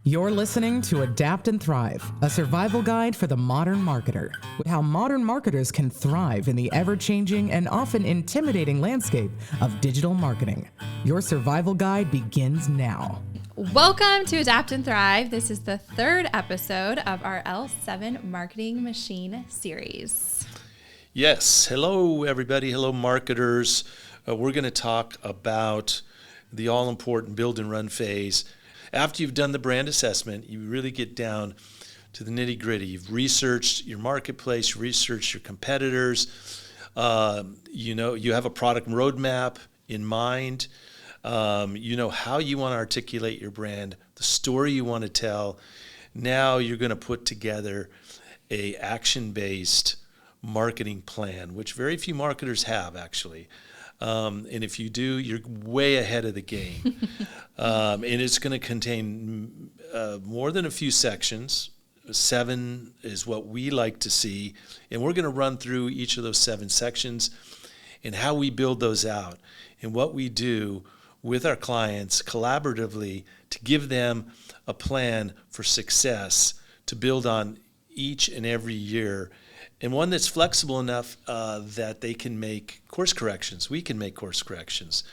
You're listening to Adapt and Thrive, a survival guide for the modern marketer, with how modern marketers can thrive in the ever-changing and often intimidating landscape of digital marketing. Your survival guide begins now. Welcome to Adapt and Thrive. This is the third episode of our L7 Marketing Machine series. Yes. Hello, everybody. Hello, marketers. We're going to talk about the all-important build and run phase. After you've done the brand assessment, you really get down to the nitty-gritty. You've researched your marketplace, you researched your competitors. You have a product roadmap in mind. You know how you want to articulate your brand, the story you want to tell. Now you're going to put together a action-based marketing plan, which very few marketers have, actually. And if you do, you're way ahead of the game. And it's going to contain more than a few sections. 7 is what we like to see. And we're going to run through each of those 7 sections and how we build those out and what we do with our clients collaboratively to give them a plan for success to build on each and every year. And one that's flexible enough that they can make course corrections. We can make course corrections.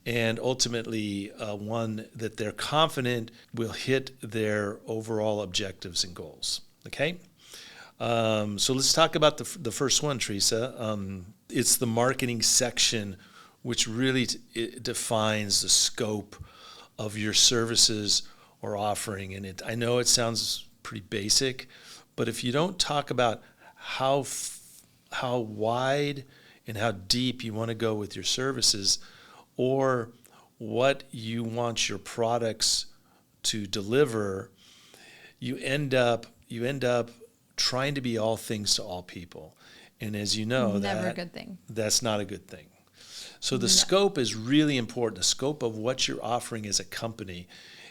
And ultimately, one that they're confident will hit their overall objectives and goals. Okay? So let's talk about the first one, Theresa. It's the marketing section, which really it defines the scope of your services or offering. And I know it sounds pretty basic, but if you don't talk about how wide and how deep you want to go with your services, or what you want your products to deliver, you end up trying to be all things to all people. And as you know, Never a good thing. That's not a good thing. So the scope is really important. The scope of what you're offering as a company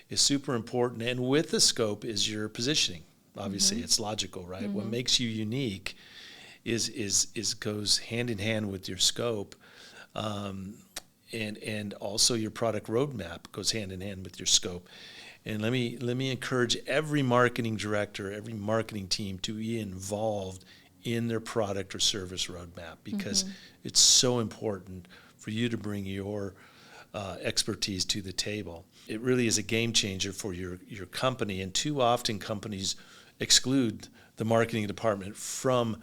is super important. And with the scope is your positioning. Obviously, it's logical, right? What makes you unique is goes hand in hand with your scope, and also your product roadmap goes hand in hand with your scope. And let me encourage every marketing director, every marketing team to be involved in their product or service roadmap, because it's so important for you to bring your expertise to the table. It really is a game changer for your company, and too often companies exclude the marketing department from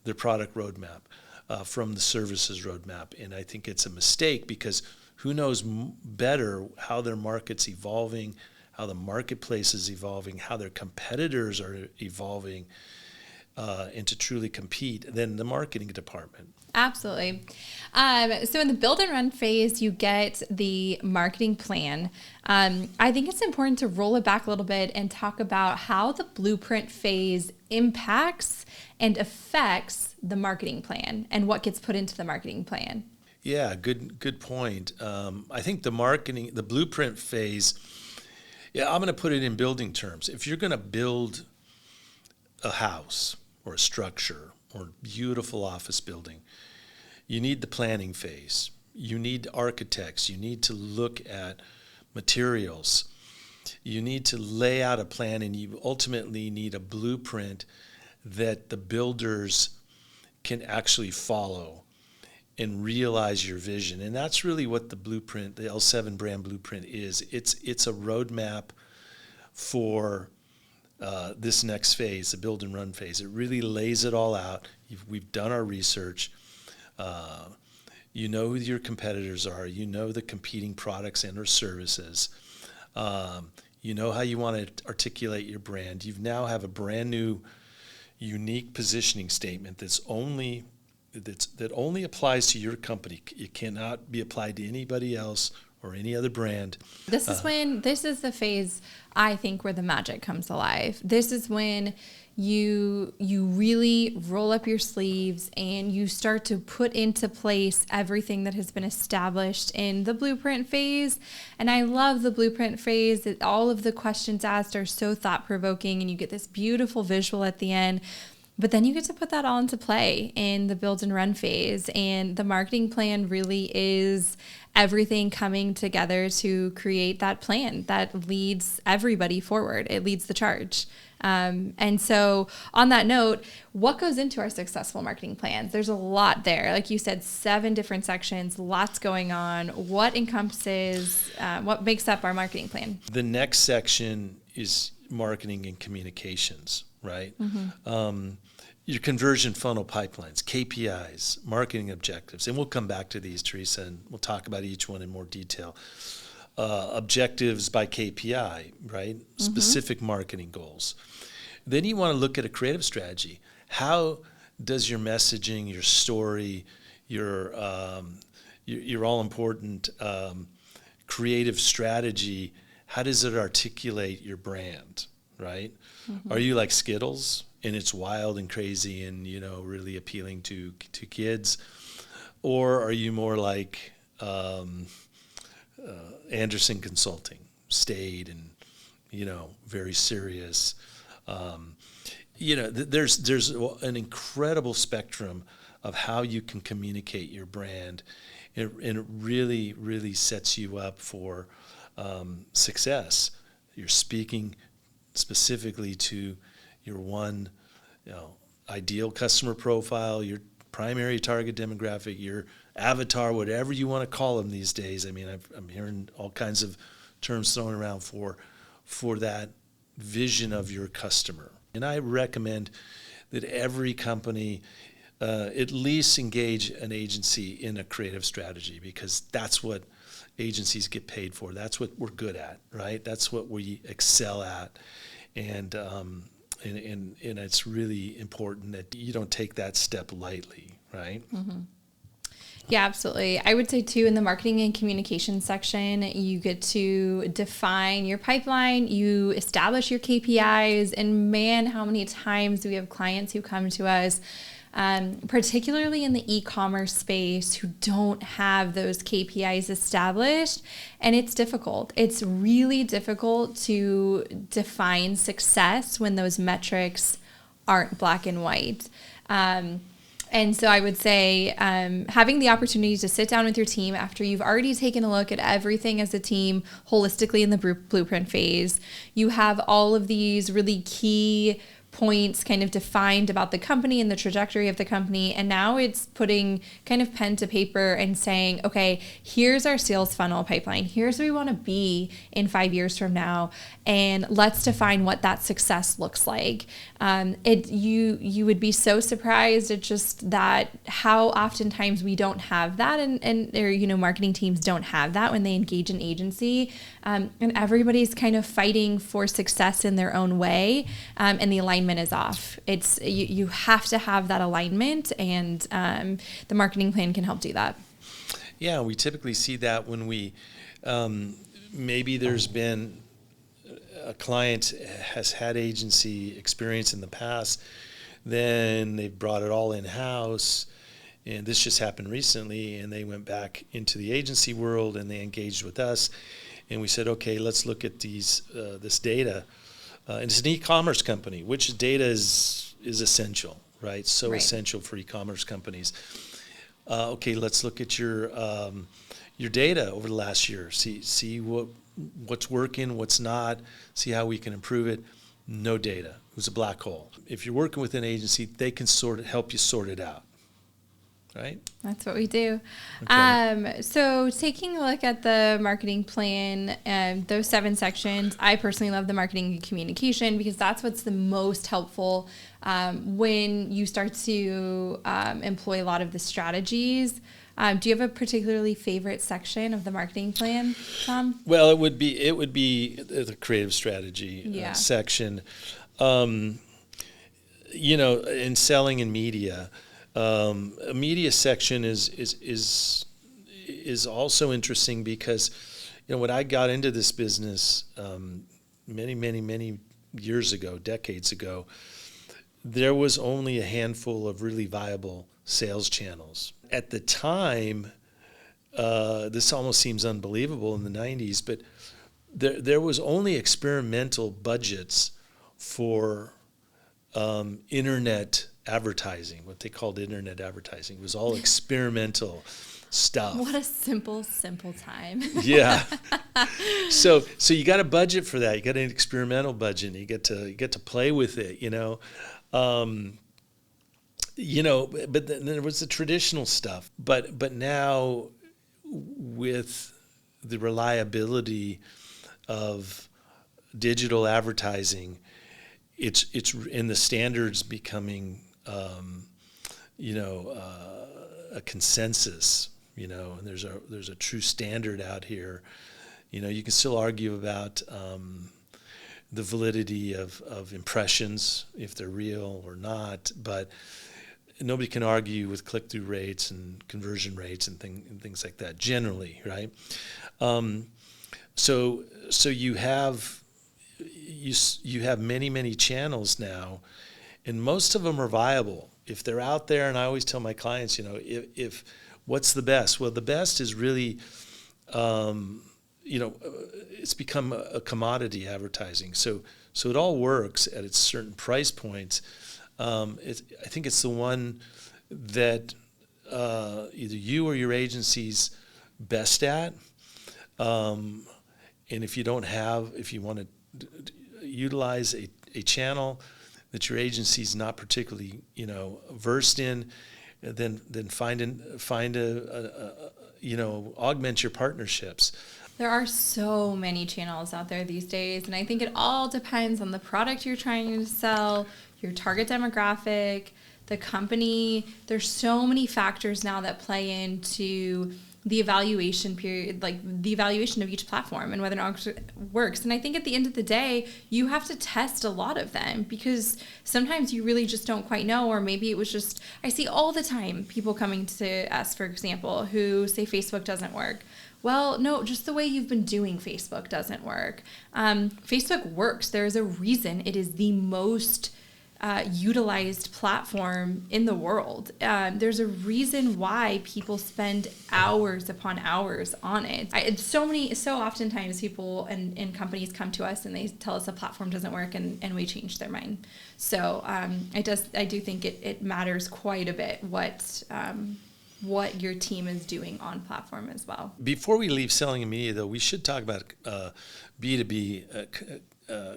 their product roadmap, from the services roadmap. And I think it's a mistake, because who knows better how their market's evolving, how the marketplace is evolving, how their competitors are evolving, and to truly compete than the marketing department. Absolutely. So in the build and run phase, you get the marketing plan. I think it's important to roll it back a little bit and talk about how the blueprint phase impacts and affects the marketing plan and what gets put into the marketing plan. Yeah, good point. I think the blueprint phase, I'm going to put it in building terms. If you're going to build a house or a structure or a beautiful office building, you need the planning phase. You need architects. You need to look at materials. You need to lay out a plan, and you ultimately need a blueprint that the builders can actually follow and realize your vision. And that's really what the blueprint, the L7 brand blueprint is. It's a roadmap for this next phase, the build and run phase. It really lays it all out. We've done our research. You know who your competitors are. You know the competing products and or services. You know how you want to articulate your brand. You now have a brand new, unique positioning statement that only applies to your company. It cannot be applied to anybody else or any other brand. This is the phase, I think, where the magic comes alive. This is when you really roll up your sleeves and you start to put into place everything that has been established in the blueprint phase. And I love the blueprint phase. All of the questions asked are so thought-provoking, and you get this beautiful visual at the end. But then you get to put that all into play in the build and run phase. And the marketing plan really is everything coming together to create that plan that leads everybody forward. It leads the charge. And so on that note, what goes into our successful marketing plans? There's a lot there. Like you said, 7 different sections, lots going on. What encompasses, what makes up our marketing plan? The next section is marketing and communications, right? Your conversion funnel pipelines, KPIs, marketing objectives. And we'll come back to these, Theresa, and we'll talk about each one in more detail. Objectives by KPI, right? Specific marketing goals. Then you want to look at a creative strategy. How does your messaging, your story, your all-important creative strategy, how does it articulate your brand, right? Are you like Skittles and it's wild and crazy and, really appealing to kids? Or are you more like Anderson Consulting, staid and, very serious? There's an incredible spectrum of how you can communicate your brand, and it really, really sets you up for success. You're speaking specifically to your one, ideal customer profile, your primary target demographic, your avatar, whatever you want to call them these days. I mean, I'm hearing all kinds of terms thrown around for that vision of your customer. And I recommend that every company at least engage an agency in a creative strategy, because that's what agencies get paid for. That's what we're good at, right? That's what we excel at. And it's really important that you don't take that step lightly, right? Yeah, absolutely. I would say too, in the marketing and communication section, you get to define your pipeline, you establish your KPIs, and man, how many times do we have clients who come to us, particularly in the e-commerce space, who don't have those KPIs established, and it's difficult. It's really difficult to define success when those metrics aren't black and white. And so I would say having the opportunity to sit down with your team after you've already taken a look at everything as a team holistically in the blueprint phase, you have all of these really key points kind of defined about the company and the trajectory of the company. And now it's putting kind of pen to paper and saying, okay, here's our sales funnel pipeline. Here's where we want to be in 5 years from now. And let's define what that success looks like. You would be so surprised at just that, how oftentimes we don't have that, and marketing teams don't have that when they engage an agency, and everybody's kind of fighting for success in their own way, and the alignment is off. It's you have to have that alignment, and the marketing plan can help do that. Yeah, we typically see that when we maybe there's been a client has had agency experience in the past, then they've brought it all in-house, and this just happened recently, and they went back into the agency world and they engaged with us, and we said, okay, let's look at this data. And it's an e-commerce company, which data is essential, right? So right. Essential for e-commerce companies. Okay, let's look at your data over the last year. See what's working, what's not. See how we can improve it. No data. It was a black hole. If you're working with an agency, they can help you sort it out. Right? That's what we do. Okay. So taking a look at the marketing plan, those 7 sections, I personally love the marketing and communication, because that's what's the most helpful when you start to employ a lot of the strategies. Do you have a particularly favorite section of the marketing plan, Tom? Well, it would be the creative strategy section. In selling and media. A media section is also interesting because, when I got into this business many years ago, decades ago, there was only a handful of really viable sales channels. At the time, this almost seems unbelievable in the 90s, but there was only experimental budgets for internet advertising, what they called internet advertising. It was all experimental stuff. What a simple time. Yeah. So you got a budget for that. You got an experimental budget. And you get to play with it. But then there was the traditional stuff. But now, with the reliability of digital advertising, it's in the standards becoming a consensus, and there's a true standard out here. You can still argue about the validity of impressions, if they're real or not, but nobody can argue with click-through rates and conversion rates and things like that generally, right? So you have many channels now, and most of them are viable if they're out there. And I always tell my clients, if what's the best? Well, the best is really, it's become a commodity advertising. So it all works at its certain price points. I think it's the one that either you or your agency's best at. And if you want to utilize a channel that your agency's not particularly versed in, then augment your partnerships. There are so many channels out there these days, and I think it all depends on the product you're trying to sell, your target demographic, the company. There's so many factors now that play into the evaluation period, like the evaluation of each platform and whether or not it works. And I think at the end of the day, you have to test a lot of them, because sometimes you really just don't quite know, or maybe it was just, I see all the time people coming to us, for example, who say Facebook doesn't work. Well, no, just the way you've been doing Facebook doesn't work. Facebook works. There's a reason it is the most utilized platform in the world. There's a reason why people spend hours upon hours on it. So oftentimes people and companies come to us and they tell us a platform doesn't work, and we change their mind. So I do think it matters quite a bit what your team is doing on platform as well. Before we leave selling and media, though, we should talk about B2B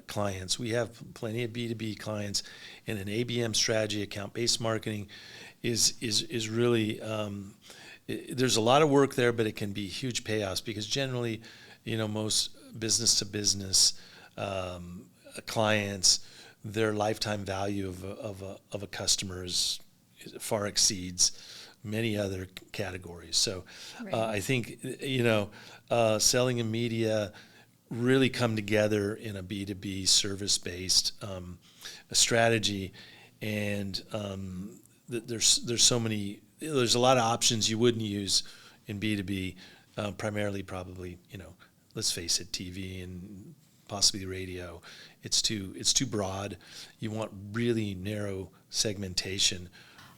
clients. We have plenty of B2B clients, and an ABM strategy, account-based marketing, is really there's a lot of work there, but it can be huge payoffs, because generally, most business-to-business clients, their lifetime value of a customer far exceeds many other categories. So right. I think selling and media really come together in a B2B service-based strategy, and there's a lot of options you wouldn't use in B2B, primarily probably, let's face it, TV and possibly radio. It's too broad. You want really narrow segmentation.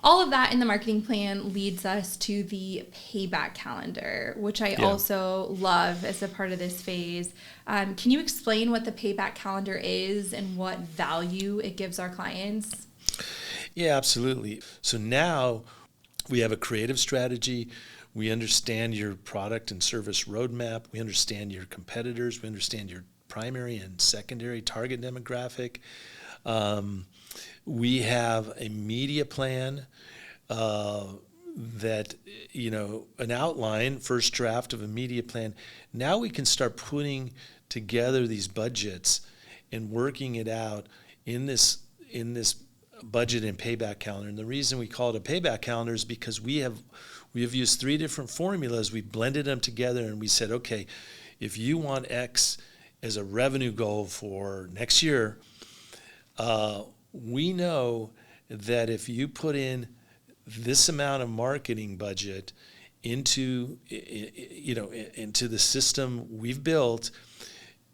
All of that in the marketing plan leads us to the payback calendar, which I also love as a part of this phase. Can you explain what the payback calendar is and what value it gives our clients? Yeah, absolutely. So now we have a creative strategy. We understand your product and service roadmap. We understand your competitors. We understand your primary and secondary target demographic. We have a media plan that, an outline, first draft of a media plan. Now we can start putting together these budgets and working it out in this budget and payback calendar. And the reason we call it a payback calendar is because we have used 3 different formulas. We blended them together, and we said, okay, if you want X as a revenue goal for next year, we know that if you put in this amount of marketing budget into the system we've built,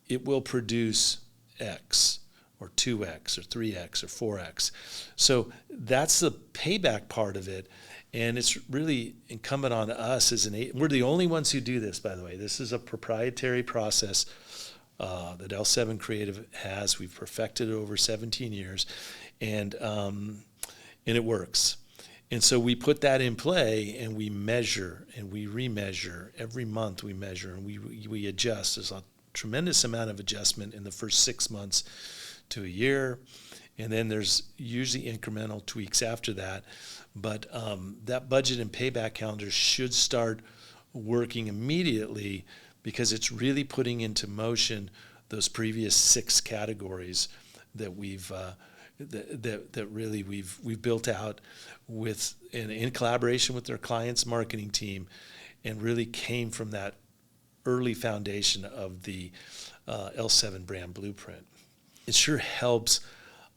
it will produce X or 2X or 3X or 4X. So that's the payback part of it. And it's really incumbent on us we're the only ones who do this, by the way. This is a proprietary process that L7 Creative has. We've perfected it over 17 years. And and it works. And so we put that in play, and we measure and we remeasure. Every month we measure and we adjust. There's a tremendous amount of adjustment in the first 6 months to a year. And then there's usually incremental tweaks after that. But that budget and payback calendar should start working immediately, because it's really putting into motion those previous 6 categories that we've built out with in collaboration with their clients' marketing team, and really came from that early foundation of the L7 brand blueprint. It sure helps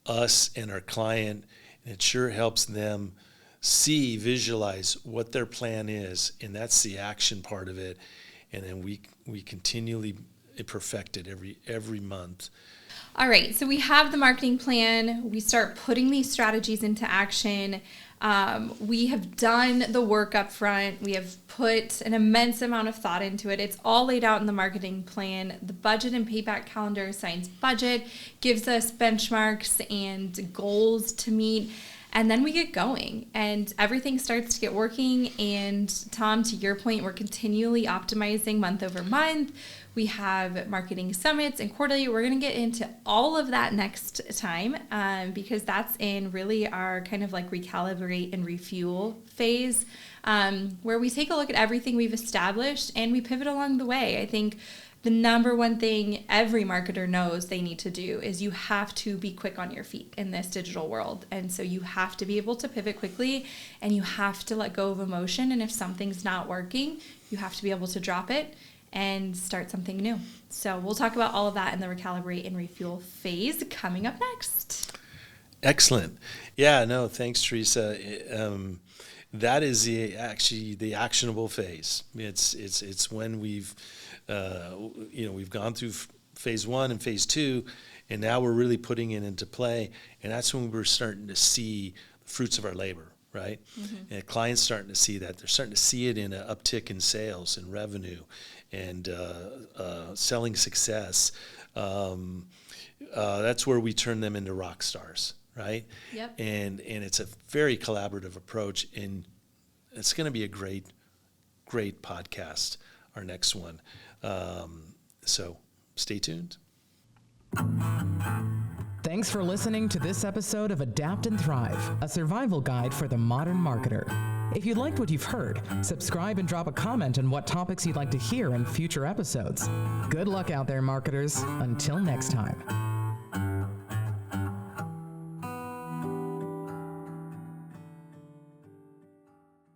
us and our client, and it sure helps them visualize what their plan is, and that's the action part of it. And then we continually perfect it every month. All right, so we have the marketing plan. We start putting these strategies into action. We have done the work up front. We have put an immense amount of thought into it. It's all laid out in the marketing plan. The budget and payback calendar assigns budget, gives us benchmarks and goals to meet. And then we get going and everything starts to get working. And Tom, to your point, we're continually optimizing month over month. We have marketing summits and quarterly. We're going to get into all of that next time because that's in really our kind of like recalibrate and refuel phase where we take a look at everything we've established and we pivot along the way. I think the number one thing every marketer knows they need to do is you have to be quick on your feet in this digital world. And so you have to be able to pivot quickly and you have to let go of emotion. And if something's not working, you have to be able to drop it and start something new. So we'll talk about all of that in the recalibrate and refuel phase coming up next. Excellent. Yeah, no, thanks, Theresa. That is actually the actionable phase. It's when we've gone through phase 1 and phase 2, and now we're really putting it into play, and that's when we're starting to see the fruits of our labor, right? Mm-hmm. And clients starting to see that. They're starting to see it in an uptick in sales and revenue and selling success. That's where we turn them into rock stars, right? Yep. And it's a very collaborative approach, and it's going to be a great podcast, our next one. So stay tuned. Thanks for listening to this episode of Adapt and Thrive, a survival guide for the modern marketer. If you liked what you've heard, subscribe and drop a comment on what topics you'd like to hear in future episodes. Good luck out there, marketers. Until next time.